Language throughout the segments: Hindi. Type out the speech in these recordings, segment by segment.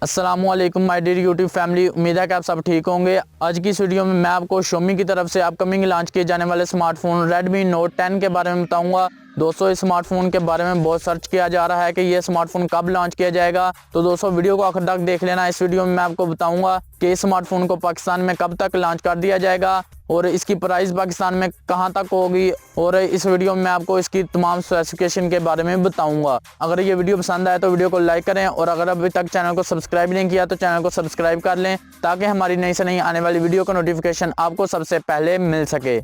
अस्सलाम-ओ-अलैकुम माय डियर यूट्यूब फैमिली, उम्मीद है कि आप सब ठीक होंगे। आज की इस वीडियो में मैं आपको xiaomi की तरफ से अपकमिंग लॉन्च किए जाने वाले स्मार्टफोन Redmi Note 10 के बारे में बताऊंगा। दोस्तों, इस स्मार्टफोन के बारे में बहुत सर्च किया जा रहा है कि ये स्मार्टफोन कब लॉन्च किया जाएगा, तो दोस्तों वीडियो को आखिर तक देख लेना। इस वीडियो में मैं आपको बताऊंगा कि इस स्मार्टफोन को पाकिस्तान में कब तक लॉन्च कर दिया जाएगा और इसकी प्राइस पाकिस्तान में कहां तक होगी, और इस वीडियो में मैं आपको इसकी तमाम स्पेसिफिकेशन के बारे में बताऊंगा। अगर ये वीडियो पसंद आए तो वीडियो को लाइक करें, और अगर अभी तक चैनल को सब्सक्राइब नहीं किया तो चैनल को सब्सक्राइब कर लें ताकि हमारी नई से नई आने वाली वीडियो का नोटिफिकेशन आपको सबसे पहले मिल सके।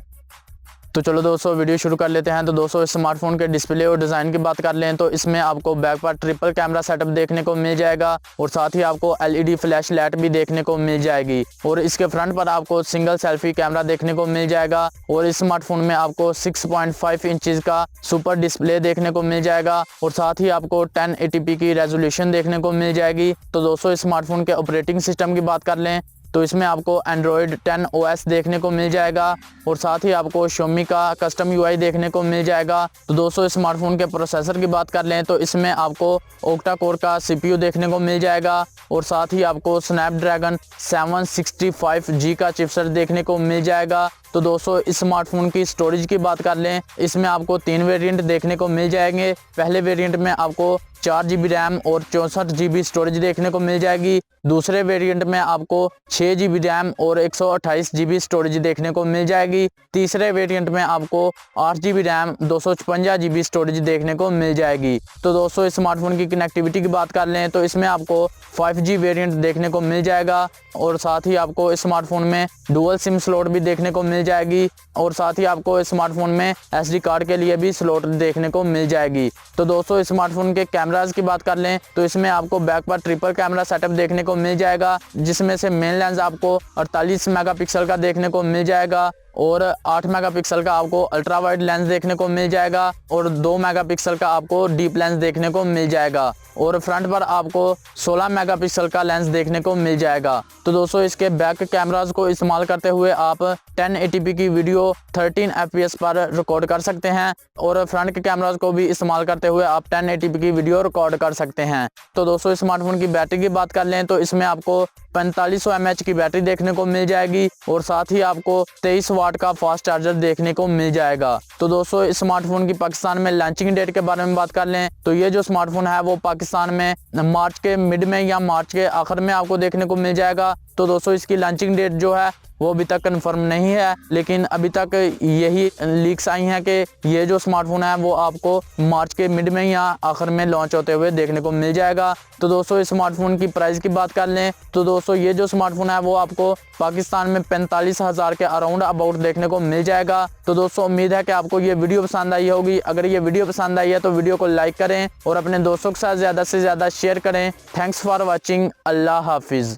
तो चलो दोस्तों वीडियो शुरू कर लेते हैं। तो दोस्तों, इस स्मार्टफोन के डिस्प्ले और डिज़ाइन की बात कर लें तो इसमें आपको बैक पर ट्रिपल कैमरा सेटअप देखने को मिल जाएगा, और साथ ही आपको LED फ्लैश लाइट भी देखने को मिल जाएगी, और इसके फ्रंट पर आपको सिंगल सेल्फी कैमरा देखने को मिल जाएगा, और इस स्मार्टफोन में आपको 6.5 इंचज़ का सुपर डिस्प्ले देखने को मिल जाएगा, और साथ ही आपको 1080p की रेजोल्यूशन देखने को मिल जाएगी। तो दोस्तों, इस स्मार्टफोन के ऑपरेटिंग सिस्टम की बात कर लें तो इसमें आपको Android 10 OS देखने को मिल जाएगा, और साथ ही आपको Xiaomi का कस्टम UI देखने को मिल जाएगा। तो दोस्तों, इस स्मार्टफोन के प्रोसेसर की बात कर लें तो इसमें आपको ओक्टा कोर का CPU देखने को मिल जाएगा, और साथ ही आपको स्नैपड्रैगन 765G का चिपसेट देखने को मिल जाएगा। तो दोस्तों, इस स्मार्टफोन की स्टोरेज की बात कर लें, इसमें आपको 3 वेरिएंट देखने को मिल जाएंगे। पहले वेरिएंट में आपको 4 GB रैम और 64 GB स्टोरेज देखने को मिल जाएगी। दूसरे वेरिएंट में आपको 6 GB रैम और 128 GB स्टोरेज देखने को मिल जाएगी। तीसरे वेरिएंट में आपको 8 GB रैम 256 GB स्टोरेज देखने को मिल जाएगी। तो दोस्तों, इस स्मार्टफोन की कनेक्टिविटी की बात कर लें तो इसमें आपको 5G वेरिएंट देखने को मिल जाएगा, और साथ ही आपको इस स्मार्टफोन में डुअल सिम स्लॉट भी देखने को मिल जाएगी, और साथ ही आपको इस स्मार्टफोन में SD कार्ड के लिए भी स्लॉट देखने को मिल जाएगी। तो दोस्तों, इस स्मार्टफोन के कैमरास की बात कर लें तो इसमें आपको बैक पर ट्रिपल कैमरा सेटअप देखने को मिल जाएगा, जिसमें से मेन लेंस आपको 48 मेगापिक्सल का देखने को मिल जाएगा, और 8 मेगापिक्सल का आपको अल्ट्रा वाइड लेंस देखने को मिल जाएगा, और 2 मेगापिक्सल का आपको डीप लेंस देखने को मिल जाएगा, और फ्रंट पर आपको 16 मेगापिक्सल का लेंस देखने को मिल जाएगा। तो दोस्तों, इसके बैक कैमरास को इस्तेमाल करते हुए आप 1080p की वीडियो 13 FPS पर रिकॉर्ड कर सकते हैं, और फ्रंट के कैमरास को भी इस्तेमाल करते हुए आप 1080p की वीडियो रिकॉर्ड कर सकते हैं। तो दोस्तों, स्मार्टफोन की बैटरी की बात कर लें तो इसमें आपको 4500 mAh की बैटरी देखने को मिल जाएगी, और साथ ही आपको 23 वाट का फास्ट चार्जर देखने को मिल जाएगा। तो दोस्तों, इस स्मार्टफोन की पाकिस्तान में लॉन्चिंग डेट के बारे में बात कर लें तो ये जो स्मार्टफोन है वो पाकिस्तान में मार्च के मिड में या मार्च के आखिर में आपको देखने को मिल जाएगा। तो दोस्तों, इसकी लॉन्चिंग डेट जो है वो अभी तक कंफर्म नहीं है, लेकिन अभी तक यही लीक्स आई हैं कि ये जो स्मार्टफोन है वो आपको मार्च के मिड में या आखिर में लॉन्च होते हुए देखने को मिल जाएगा। तो दोस्तों, इस स्मार्टफोन की प्राइस की बात कर लें तो दोस्तों, ये जो स्मार्टफोन है वो आपको पाकिस्तान में 45,000 के अराउंड अबाउट देखने को मिल जाएगा। तो दोस्तों, उम्मीद है कि आपको ये वीडियो पसंद आई होगी। अगर ये वीडियो पसंद आई है तो वीडियो को लाइक करें और अपने दोस्तों के साथ ज़्यादा से ज़्यादा शेयर करें। Thanks for watching. अल्लाह हाफिज़।